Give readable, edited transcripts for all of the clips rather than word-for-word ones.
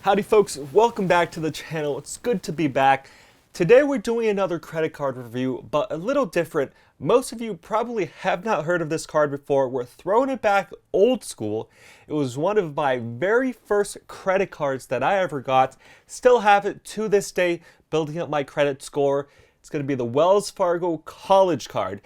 Howdy folks, welcome back to the channel. It's good to be back. Today we're doing another credit card review, but a little different. Most of you probably have not heard of this card before. We're throwing it back old school. It was one of my very first credit cards that I ever got. Still have it to this day, building up my credit score. It's going to be the Wells Fargo College Card.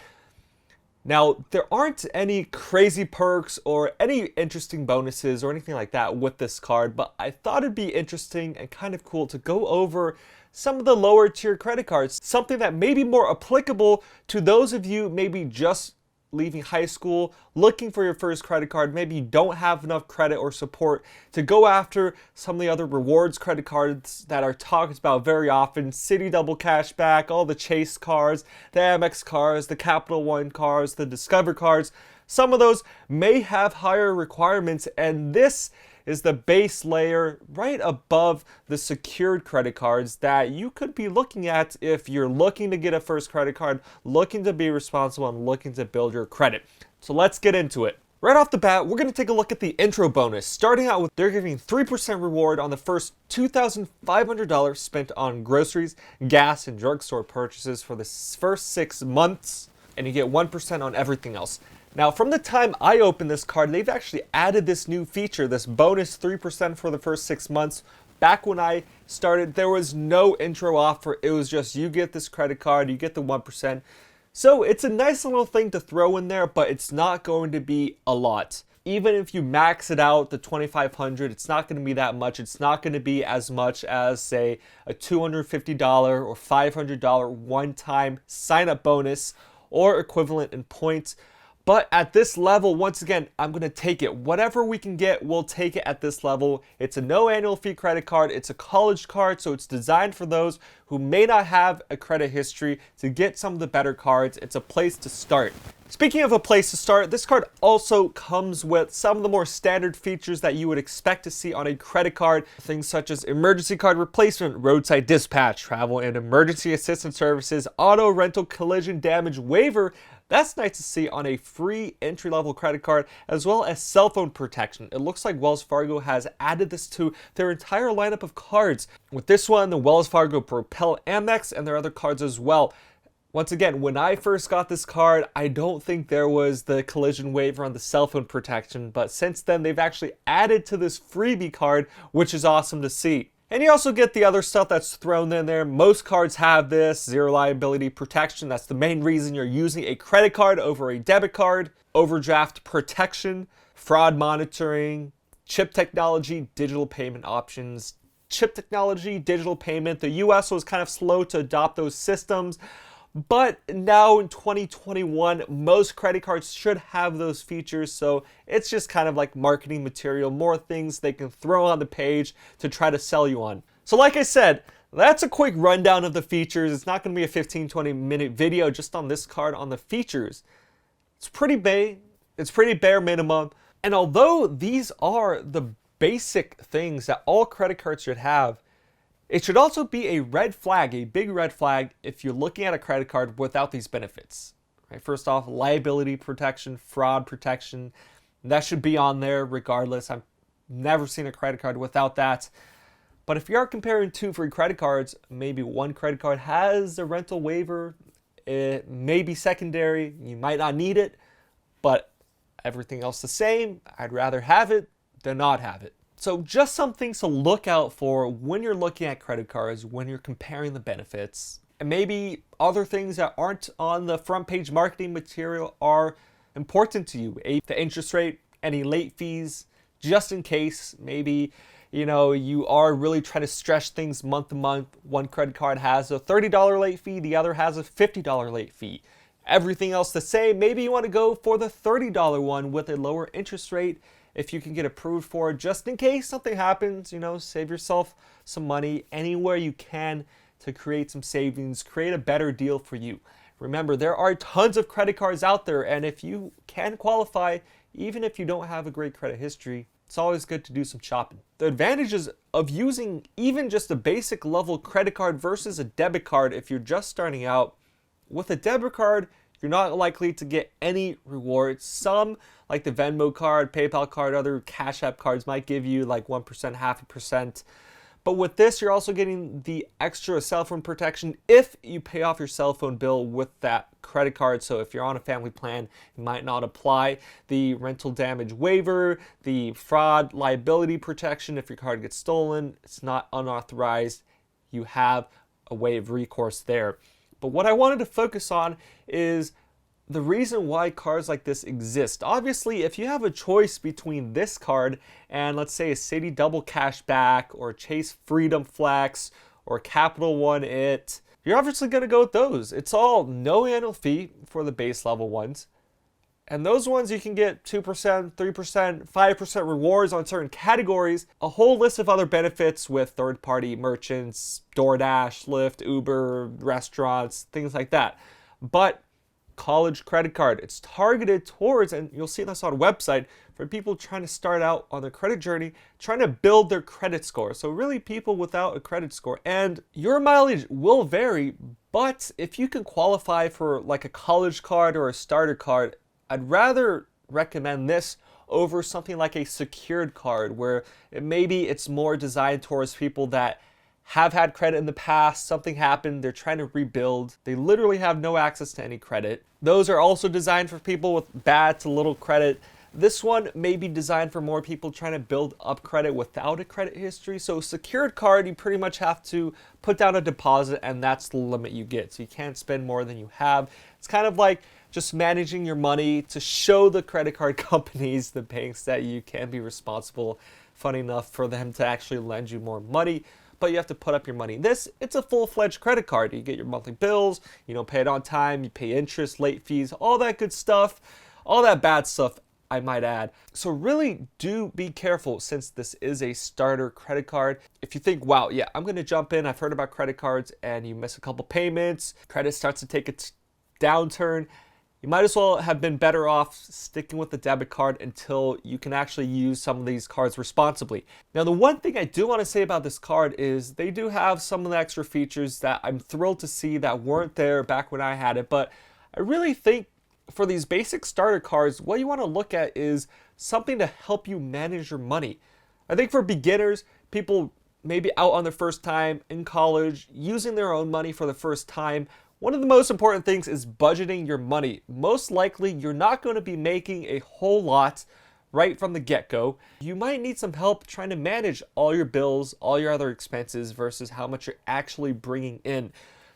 Now, there aren't any crazy perks or any interesting bonuses or anything like that with this card, but I thought it'd be interesting and kind of cool to go over some of the lower tier credit cards, something that may be more applicable to those of you maybe just leaving high school, looking for your first credit card. Maybe you don't have enough credit or support to go after some of the other rewards credit cards that are talked about very often. Citi Double Cashback, all the Chase cards, the Amex cards, the Capital One cards, the Discover cards. Some of those may have higher requirements, and this is the base layer right above the secured credit cards that you could be looking at if you're looking to get a first credit card, looking to be responsible, and looking to build your credit. So let's get into it. Right off the bat, we're going to take a look at the intro bonus. Starting out with, they're giving 3% reward on the first $2,500 spent on groceries, gas, and drugstore purchases for the first 6 months, and you get 1% on everything else. Now, from the time I opened this card, they've actually added this new feature, this bonus 3% for the first 6 months. Back when I started, there was no intro offer. It was just, you get this credit card, you get the 1%. So it's a nice little thing to throw in there, but it's not going to be a lot. Even if you max it out, the $2,500, it's not going to be that much. It's not going to be as much as, say, a $250 or $500 one-time sign-up bonus or equivalent in points. But at this level, once again, I'm going to take it. Whatever we can get, we'll take it at this level. It's a no annual fee credit card. It's a college card, so it's designed for those who may not have a credit history to get some of the better cards. It's a place to start. Speaking of a place to start, this card also comes with some of the more standard features that you would expect to see on a credit card. Things such as emergency card replacement, roadside dispatch, travel and emergency assistance services, auto rental collision damage waiver. That's nice to see on a free entry-level credit card, as well as cell phone protection. It looks like Wells Fargo has added this to their entire lineup of cards. With this one, the Wells Fargo Propel Amex, and their other cards as well. Once again, when I first got this card, I don't think there was the collision waiver on the cell phone protection, but since then they've actually added to this freebie card, which is awesome to see. And you also get the other stuff that's thrown in there. Most cards have this, zero liability protection. That's the main reason you're using a credit card over a debit card. Overdraft protection, fraud monitoring, chip technology, digital payment options. Chip technology, digital payment. The US was kind of slow to adopt those systems. But now in 2021, most credit cards should have those features, so it's just kind of like marketing material, more things they can throw on the page to try to sell you on. So like I said, that's a quick rundown of the features. It's not going to be a 15-20 minute video just on this card on the features. It's pretty bare minimum. And although these are the basic things that all credit cards should have, it should also be a red flag, a big red flag, if you're looking at a credit card without these benefits. Right? First off, liability protection, fraud protection, that should be on there regardless. I've never seen a credit card without that. But if you are comparing two free credit cards, maybe one credit card has a rental waiver, it may be secondary, you might not need it, but everything else the same, I'd rather have it than not have it. So just some things to look out for when you're looking at credit cards, when you're comparing the benefits. And maybe other things that aren't on the front page marketing material are important to you. The interest rate, any late fees, just in case. Maybe, you are really trying to stretch things month to month. One credit card has a $30 late fee, the other has a $50 late fee. Everything else the same. Maybe you want to go for the $30 one with a lower interest rate, if you can get approved for it, just in case something happens. Save yourself some money anywhere you can to create some savings, create a better deal for you. Remember, there are tons of credit cards out there, and if you can qualify, even if you don't have a great credit history, it's always good to do some shopping. The advantages of using even just a basic level credit card versus a debit card if you're just starting out: with a debit card, you're not likely to get any rewards. Some, like the Venmo card, PayPal card, other Cash App cards might give you like 1%, half a percent. But with this, you're also getting the extra cell phone protection if you pay off your cell phone bill with that credit card. So if you're on a family plan, it might not apply. The rental damage waiver, the fraud liability protection if your card gets stolen, it's not unauthorized. You have a way of recourse there. But what I wanted to focus on is the reason why cards like this exist. Obviously, if you have a choice between this card and let's say a Citi Double Cashback or Chase Freedom Flex or Capital One It, you're obviously going to go with those. It's all no annual fee for the base level ones. And those ones you can get 2%, 3%, 5% rewards on certain categories, a whole list of other benefits with third-party merchants, DoorDash, Lyft, Uber, restaurants, things like that. But college credit card, it's targeted towards, and you'll see this on a website, for people trying to start out on their credit journey, trying to build their credit score. So really people without a credit score. And your mileage will vary, but if you can qualify for like a college card or a starter card, I'd rather recommend this over something like a secured card where maybe it's more designed towards people that have had credit in the past, something happened, they're trying to rebuild, they literally have no access to any credit. Those are also designed for people with bad to little credit. This one may be designed for more people trying to build up credit without a credit history. So secured card, you pretty much have to put down a deposit and that's the limit you get. So you can't spend more than you have. It's kind of like just managing your money to show the credit card companies, the banks, that you can be responsible, funny enough, for them to actually lend you more money. But you have to put up your money. This, it's a full-fledged credit card. You get your monthly bills, you don't pay it on time, you pay interest, late fees, all that good stuff, all that bad stuff, I might add. So really do be careful since this is a starter credit card. If you think, wow, yeah, I'm gonna jump in, I've heard about credit cards, and you miss a couple payments, credit starts to take a downturn, you might as well have been better off sticking with the debit card until you can actually use some of these cards responsibly. Now, the one thing I do want to say about this card is they do have some of the extra features that I'm thrilled to see that weren't there back when I had it, but I really think for these basic starter cards, what you want to look at is something to help you manage your money. I think for beginners, people maybe out on their first time in college, using their own money for the first time, one of the most important things is budgeting your money. Most likely, you're not going to be making a whole lot right from the get-go. You might need some help trying to manage all your bills, all your other expenses versus how much you're actually bringing in.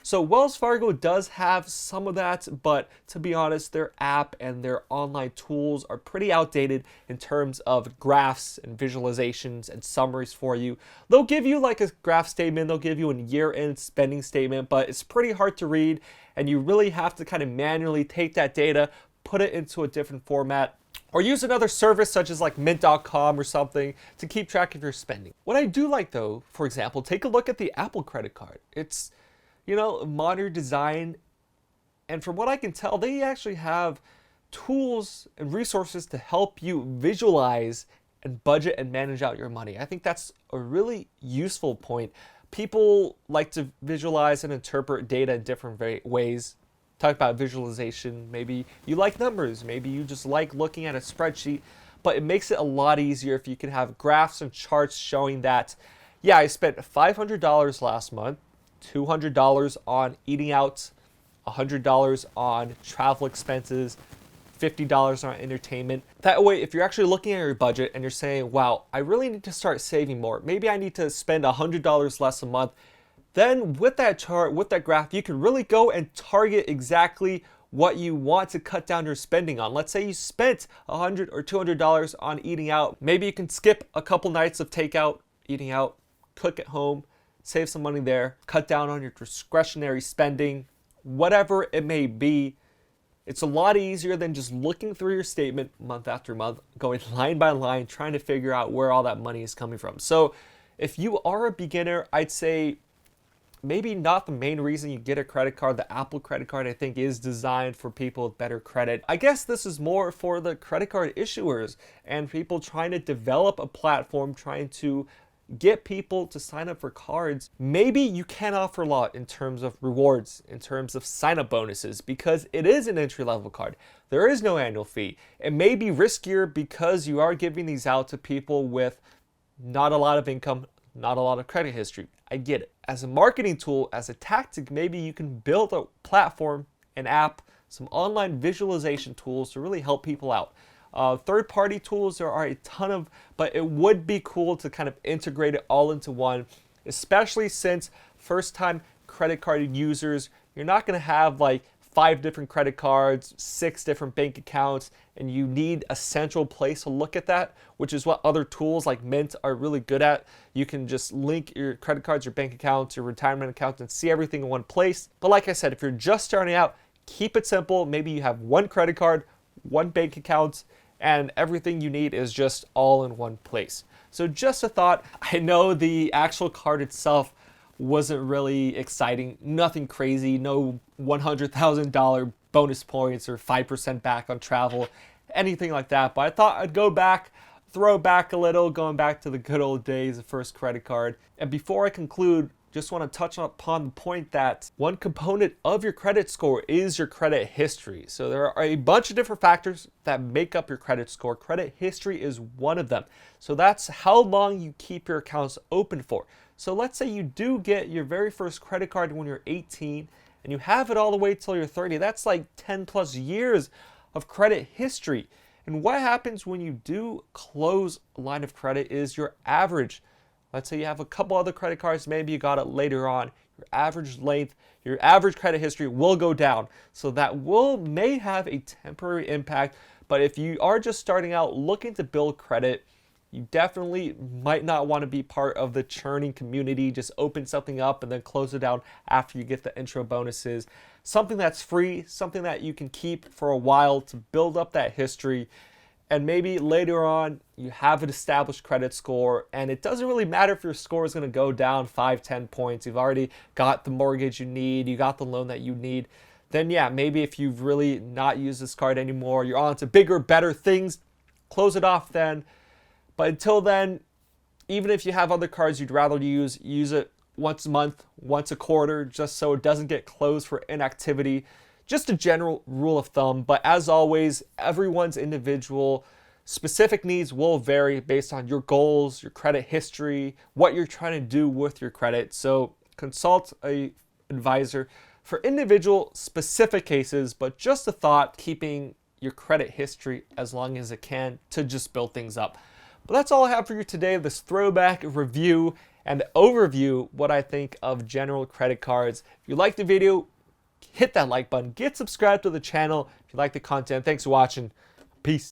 So Wells Fargo does have some of that, but to be honest, their app and their online tools are pretty outdated in terms of graphs and visualizations and summaries for you. They'll give you like a graph statement, they'll give you a year-end spending statement, but it's pretty hard to read, and you really have to kind of manually take that data, put it into a different format, or use another service such as like mint.com or something to keep track of your spending. What I do like though, for example, take a look at the Apple credit card. It's, you know, modern design, and from what I can tell, they actually have tools and resources to help you visualize and budget and manage out your money. I think that's a really useful point. People like to visualize and interpret data in different ways. Talk about visualization, maybe you like numbers, maybe you just like looking at a spreadsheet, but it makes it a lot easier if you can have graphs and charts showing that, yeah, I spent $500 last month, $200 on eating out, $100 on travel expenses, $50 on entertainment. That way, if you're actually looking at your budget and you're saying, wow, I really need to start saving more, maybe I need to spend $100 less a month, then with that chart, with that graph, you can really go and target exactly what you want to cut down your spending on. Let's say you spent $100 or $200 on eating out. Maybe you can skip a couple nights of takeout, eating out, cook at home, save some money there, cut down on your discretionary spending, whatever it may be. It's a lot easier than just looking through your statement month after month, going line by line, trying to figure out where all that money is coming from. So if you are a beginner, I'd say maybe not the main reason you get a credit card. The Apple credit card, I think, is designed for people with better credit. I guess this is more for the credit card issuers and people trying to develop a platform, trying to get people to sign up for cards. Maybe you can't offer a lot in terms of rewards, in terms of sign-up bonuses, because it is an entry-level card. There is no annual fee. It may be riskier because you are giving these out to people with not a lot of income, not a lot of credit history. I get it. As a marketing tool, as a tactic, maybe you can build a platform, an app, some online visualization tools to really help people out. Third-party tools, there are a ton of, but it would be cool to kind of integrate it all into one, especially since first-time credit card users, you're not going to have like 5 different credit cards, 6 different bank accounts, and you need a central place to look at that, which is what other tools like Mint are really good at. You can just link your credit cards, your bank accounts, your retirement accounts, and see everything in one place. But like I said, if you're just starting out, keep it simple. Maybe you have 1 credit card, 1 bank account, and everything you need is just all in one place. So just a thought. I know the actual card itself wasn't really exciting, nothing crazy, no $100,000 bonus points or 5% back on travel, anything like that. But I thought I'd go back, throw back a little, going back to the good old days of first credit card. And before I conclude, just want to touch upon the point that one component of your credit score is your credit history. So there are a bunch of different factors that make up your credit score. Credit history is one of them. So that's how long you keep your accounts open for. So let's say you do get your very first credit card when you're 18 and you have it all the way till you're 30. That's like 10 plus years of credit history. And what happens when you do close a line of credit is your average. Let's say you have a couple other credit cards, maybe you got it later on. Your average length, your average credit history will go down. So that may have a temporary impact. But if you are just starting out looking to build credit, you definitely might not want to be part of the churning community. Just open something up and then close it down after you get the intro bonuses. Something that's free, something that you can keep for a while to build up that history. And maybe later on, you have an established credit score, and it doesn't really matter if your score is going to go down 5, 10 points. You've already got the mortgage you need, you got the loan that you need. Then yeah, maybe if you've really not used this card anymore, you're on to bigger, better things, close it off then. But until then, even if you have other cards you'd rather use it once a month, once a quarter, just so it doesn't get closed for inactivity. Just a general rule of thumb, but as always, everyone's individual specific needs will vary based on your goals, your credit history, what you're trying to do with your credit. So consult an advisor for individual specific cases, but just a thought, keeping your credit history as long as it can to just build things up. But that's all I have for you today, this throwback review and overview what I think of general credit cards. If you liked the video, hit that like button, get subscribed to the channel if you like the content. Thanks for watching. Peace.